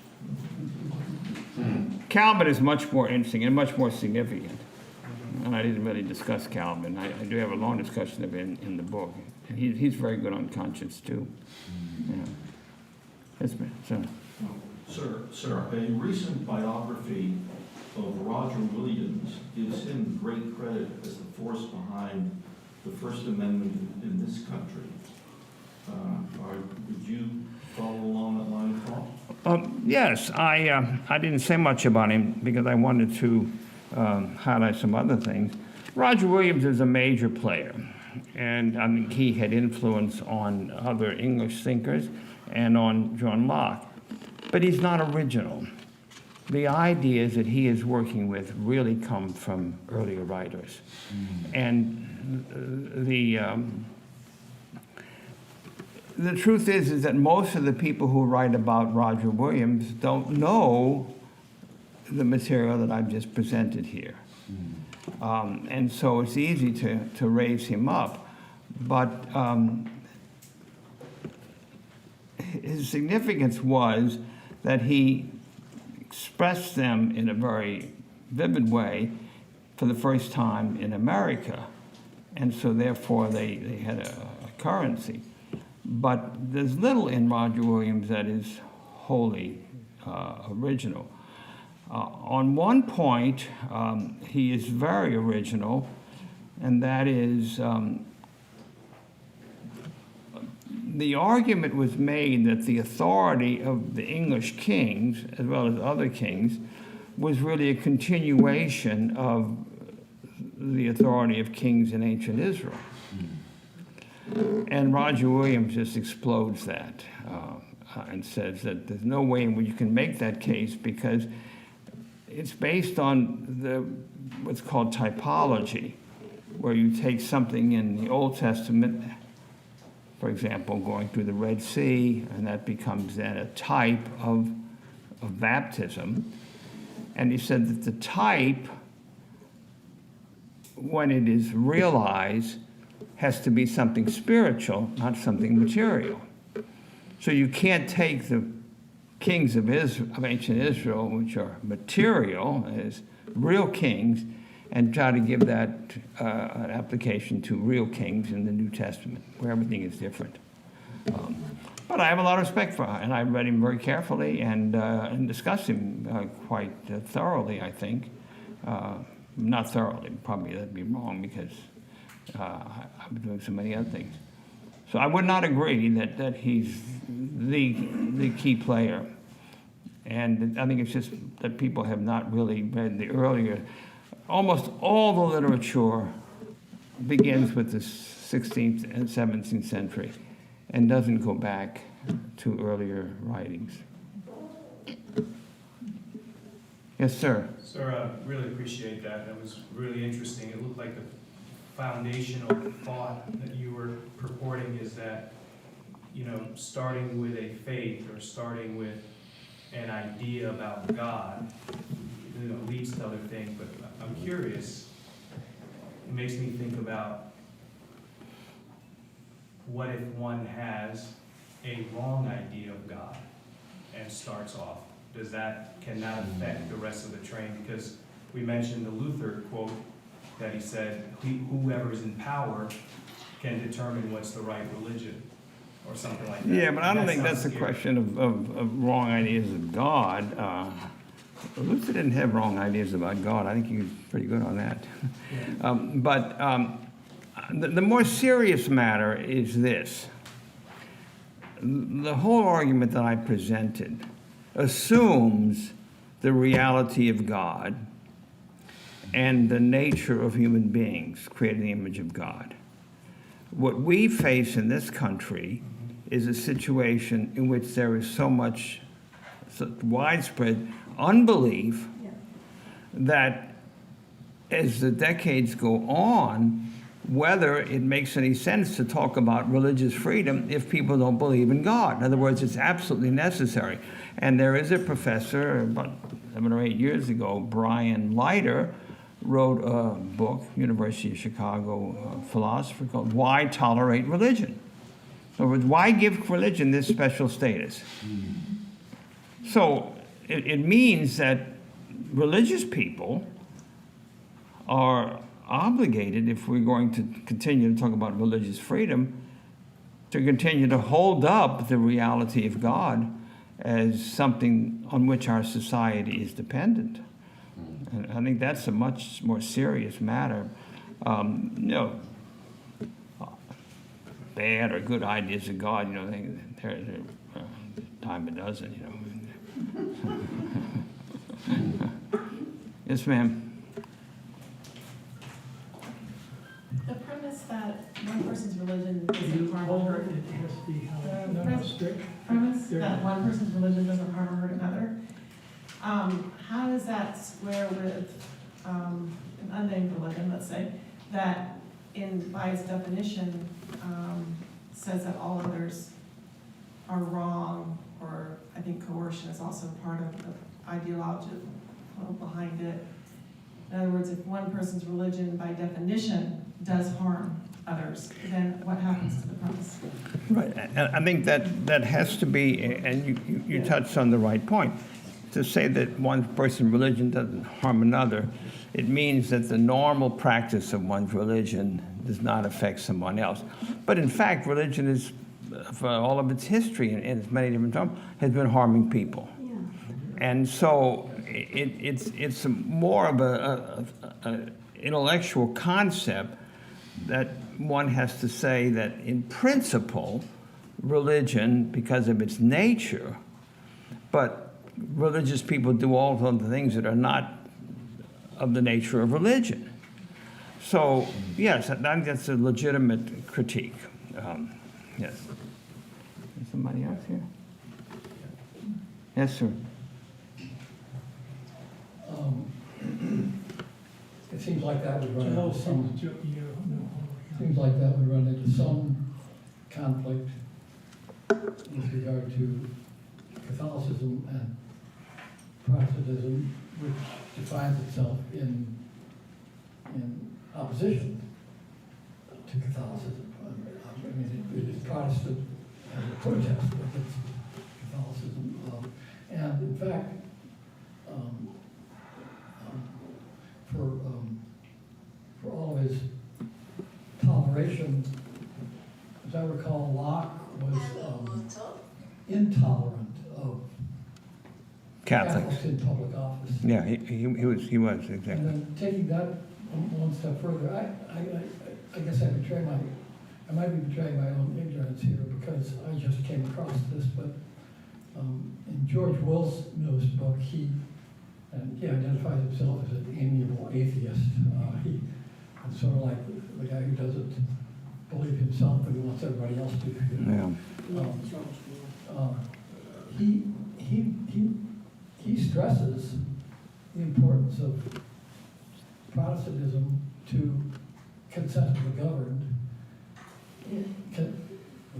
Calvin is much more interesting and much more significant. And I didn't really discuss Calvin. I do have a long discussion of it in the book. And he's very good on conscience, too. Yeah. Yes, ma'am. Sir, a recent biography of Roger Williams gives him great credit as the force behind the First Amendment in this country. Would you follow along that line of thought? Yes, I didn't say much about him because I wanted to highlight some other things. Roger Williams is a major player, and I mean, he had influence on other English thinkers and on John Locke, but he's not original. The ideas that he is working with really come from earlier writers. the truth is that most of the people who write about Roger Williams don't know the material that I've just presented here. And so it's easy to raise him up. But his significance was that he expressed them in a very vivid way for the first time in America. And so therefore they had a currency. But there's little in Roger Williams that is wholly original. On one point, he is very original, and that is the argument was made that the authority of the English kings, as well as other kings, was really a continuation of the authority of kings in ancient Israel. And Roger Williams just explodes that and says that there's no way in which you can make that case because it's based on what's called typology, where you take something in the Old Testament, for example, going through the Red Sea, and that becomes then a type of baptism. And he said that the type, when it is realized, has to be something spiritual, not something material. So you can't take the kings of ancient Israel, which are material, as real kings, and try to give that an application to real kings in the New Testament, where everything is different. But I have a lot of respect for him, and I read him very carefully and discussed him quite thoroughly, I think. Not thoroughly, probably that'd be wrong because I've been doing so many other things. So I would not agree that he's the key player. And I think it's just that people have not really read the earlier. Almost all the literature begins with the 16th and 17th century and doesn't go back to earlier writings. Yes, sir. Sir, I really appreciate that. That was really interesting. It looked like the foundational thought that you were purporting is that, starting with a faith or starting with an idea about God, leads to other things. But I'm curious. It makes me think about what if one has a wrong idea of God and starts off? Can that affect the rest of the train? Because we mentioned the Luther quote that he said, whoever is in power can determine what's the right religion, or something like that. Yeah, but I don't think that's a question of wrong ideas of God. Luther didn't have wrong ideas about God. I think he was pretty good on that. Yeah. The more serious matter is this. The whole argument that I presented assumes the reality of God and the nature of human beings created in the image of God. What we face in this country is a situation in which there is so much widespread unbelief that as the decades go on, whether it makes any sense to talk about religious freedom if people don't believe in God. In other words, it's absolutely necessary. And there is a professor, about 7 or 8 years ago, Brian Leiter, wrote a book, University of Chicago philosopher, called Why Tolerate Religion? In other words, why give religion this special status? So it means that religious people are obligated, if we're going to continue to talk about religious freedom, to continue to hold up the reality of God as something on which our society is dependent. And I think that's a much more serious matter. Bad or good ideas of God, they're a dime a dozen, Yes, ma'am. The premise that one person's religion doesn't harm or hurt premise that one person's religion doesn't harm or hurt another. How does that square with an unnamed religion, let's say, that by its definition says that all others are wrong, or I think coercion is also part of the ideology behind it. In other words, if one person's religion by definition does harm others, then what happens to the promise? Right, and I think that has to be, and you touched on the right point. To say that one person's religion doesn't harm another, it means that the normal practice of one's religion does not affect someone else. But in fact, religion is, for all of its history in its many different forms, has been harming people. And so it's more of a intellectual concept that one has to say that in principle, religion, because of its nature, but religious people do all of the things that are not of the nature of religion. So, yes, I think that's a legitimate critique. Yes. Is somebody else here? Yes, sir. It seems like that would run into some. Seems like that would run into some conflict with regard to Catholicism and Protestantism, which defines itself in opposition to Catholicism. I mean, it is Protestant as a protest against Catholicism, and in fact, for all of his toleration, as I recall, Locke was intolerant of Catholics. in public office. Yeah, he was exactly. And then taking that one step further, I guess I might be betraying my own ignorance here, because I just came across this, but in George Will's book, he identifies himself as an amiable atheist. He's sort of like the guy who doesn't believe himself, but he wants everybody else to. He stresses the importance of Protestantism to consent of the governed,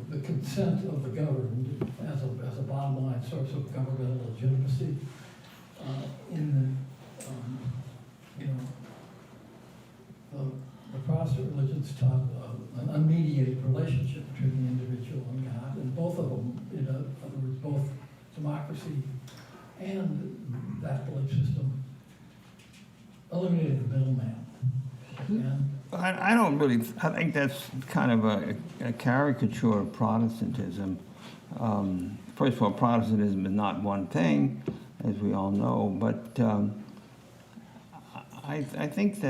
the consent of the governed as a bottom line source of governmental legitimacy. The Protestant religions taught an unmediated relationship between the individual and God, and both of them, in other words, both democracy and that belief system, eliminated the middleman. And I don't really, I think that's kind of a caricature of Protestantism. First of all, Protestantism is not one thing, as we all know, but I think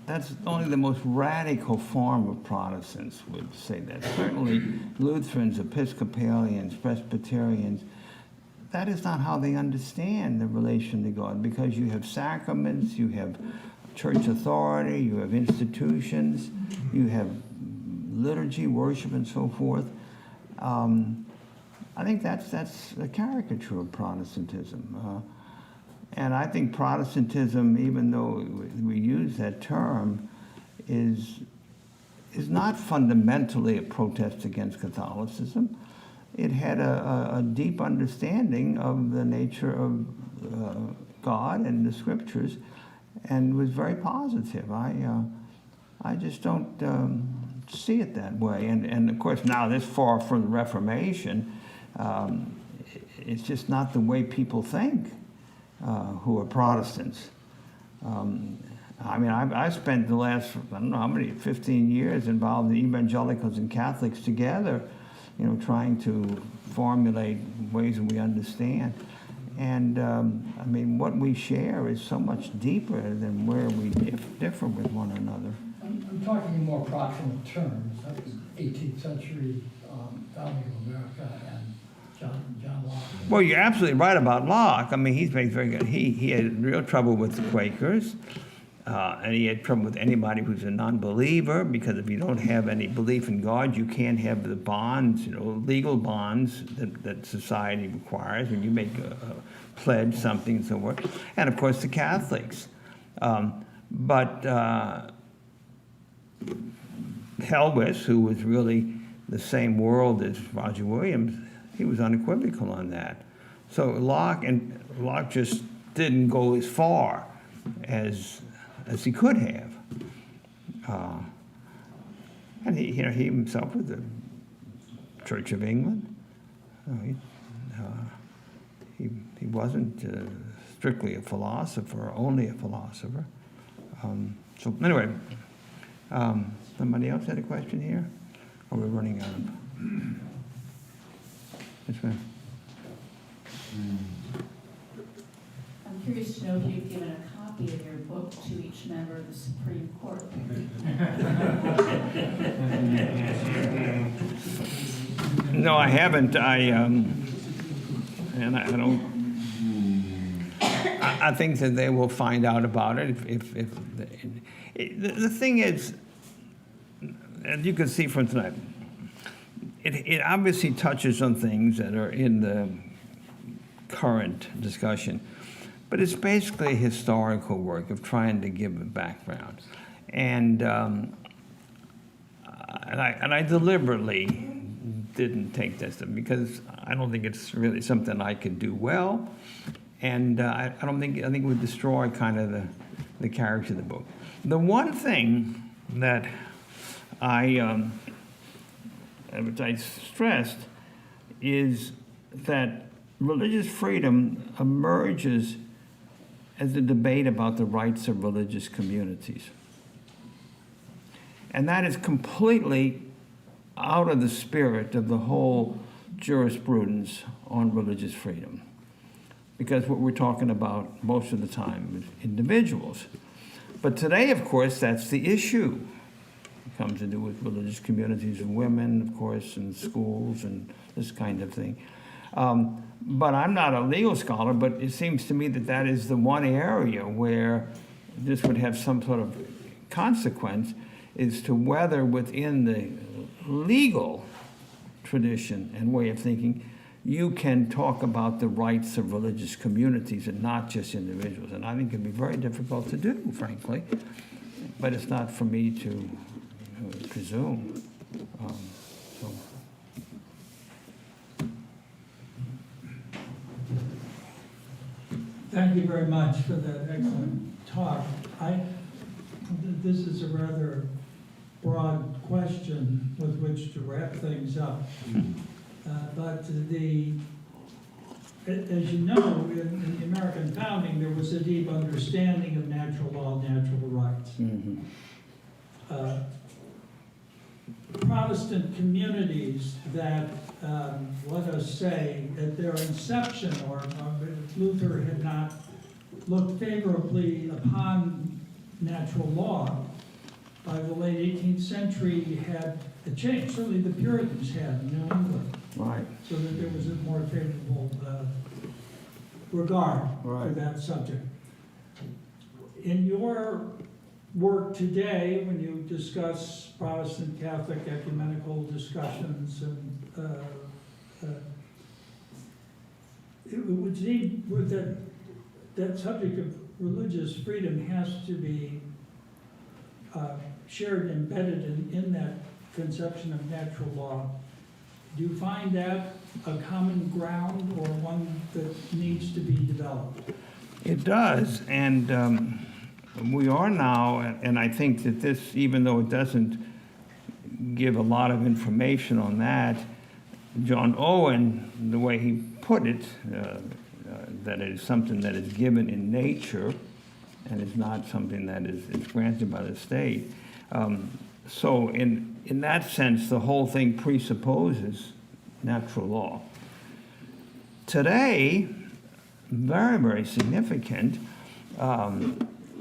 that's only the most radical form of Protestants would say that. Certainly Lutherans, Episcopalians, Presbyterians, that is not how they understand the relation to God, because you have sacraments, you have church authority, you have institutions, you have liturgy, worship, and so forth. I think that's a caricature of Protestantism. And I think Protestantism, even though we use that term, is not fundamentally a protest against Catholicism. It had a deep understanding of the nature of God and the Scriptures, and was very positive. I just don't see it that way. And of course, now this far from the Reformation, it's just not the way people think who are Protestants. I mean, I spent the last, I don't know how many, 15 years involved in evangelicals and Catholics together, trying to formulate ways that we understand. And I mean, what we share is so much deeper than where we differ with one another. I'm talking in more proximate terms. That was 18th century founding of America and John Locke. Well, you're absolutely right about Locke. I mean, he's very good. He had real trouble with the Quakers, and he had trouble with anybody who's a non-believer, because if you don't have any belief in God, you can't have the bonds, legal bonds that society requires when you make a pledge, something, and so forth. And of course, the Catholics. But Helwys, who was really the same world as Roger Williams, he was unequivocal on that. So Locke just didn't go as far as he could have. And he himself was the Church of England. He wasn't strictly a philosopher, only a philosopher. So anyway, somebody else had a question here? Or we're running out of? Yes, ma'am. I'm curious to know if you've given a copy of your book to each member of the Supreme Court. No, I haven't. I don't. I think that they will find out about it. The thing is, as you can see from tonight, it obviously touches on things that are in the current discussion, but it's basically a historical work of trying to give a background, and I deliberately didn't take this because I don't think it's really something I could do well, and I think it would destroy kind of the character of the book. The one thing that which I stressed is that religious freedom emerges as a debate about the rights of religious communities. And that is completely out of the spirit of the whole jurisprudence on religious freedom. Because what we're talking about most of the time is individuals. But today, of course, that's the issue. It comes to do with religious communities and women, of course, and schools and this kind of thing. But I'm not a legal scholar, but it seems to me that that is the one area where this would have some sort of consequence, is to whether within the legal tradition and way of thinking, you can talk about the rights of religious communities and not just individuals. And I think it can be very difficult to do, frankly, but it's not for me to presume. Thank you very much for that excellent talk. This is a rather broad question with which to wrap things up. But as you know, in the American founding, there was a deep understanding of natural law, natural rights. Mm-hmm. Protestant communities that, let us say, at their inception, or Luther had not looked favorably upon natural law, by the late 18th century had a change. Certainly the Puritans had in New England. Right. So that there was a more favorable regard for Right. that subject. In your work today, when you discuss Protestant Catholic ecumenical discussions, and it would seem that subject of religious freedom has to be shared and embedded in that conception of natural law. Do you find that a common ground or one that needs to be developed? It does, and we are now, and I think that this, even though it doesn't give a lot of information on that, John Owen, the way he put it, that it is something that is given in nature and is not something that is granted by the state. So in that sense, the whole thing presupposes natural law. Today, very, very significant,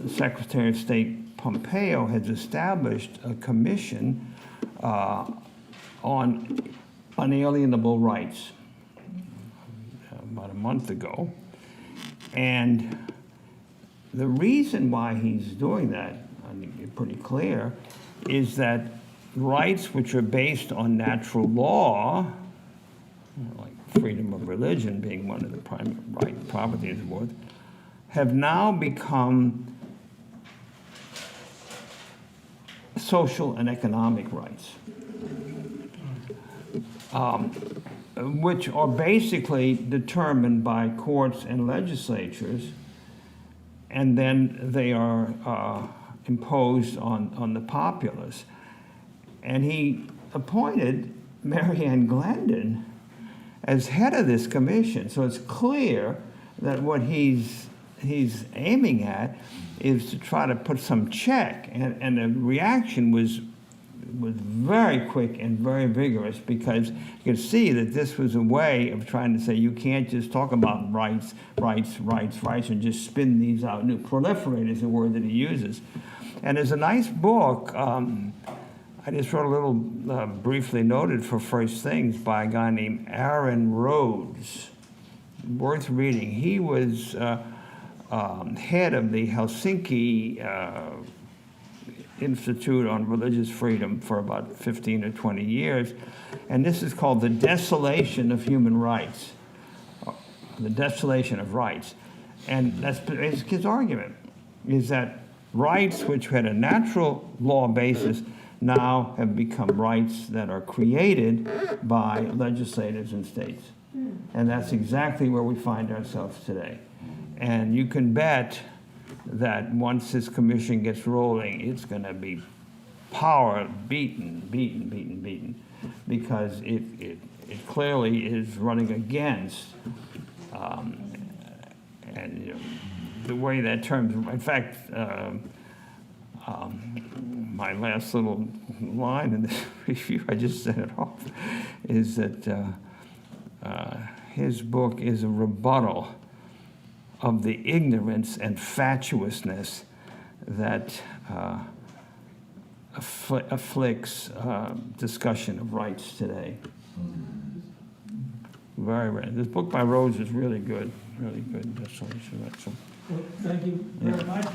Secretary of State Pompeo has established a commission on unalienable rights about a month ago. And the reason why he's doing that, I think it's pretty clear, is that rights which are based on natural law, like freedom of religion being one of the primary right properties of worth, have now become social and economic rights. which are basically determined by courts and legislatures, and then they are imposed on the populace. And he appointed Mary Ann Glendon as head of this commission. So it's clear that what he's aiming at is to try to put some check. And the reaction was very quick and very vigorous, because you could see that this was a way of trying to say you can't just talk about rights, and just spin these out. New proliferate is a word that he uses. And there's a nice book, I just wrote a little briefly noted for First Things, by a guy named Aaron Rhodes, worth reading. He was head of the Helsinki Institute on Religious Freedom for about 15 or 20 years. And this is called The Desolation of Human Rights, the desolation of rights. And that's his argument, is that rights which had a natural law basis now have become rights that are created by legislators and states. And that's exactly where we find ourselves today. And you can bet that once this commission gets rolling, it's going to be beaten, because it clearly is running against, and you know, the way that terms, in fact, my last little line in this review, I just sent it off, is that his book is a rebuttal of the ignorance and fatuousness that afflicts discussion of rights today. Very rare. This book by Rhodes is really good, really good. That's all. Well, thank you very much.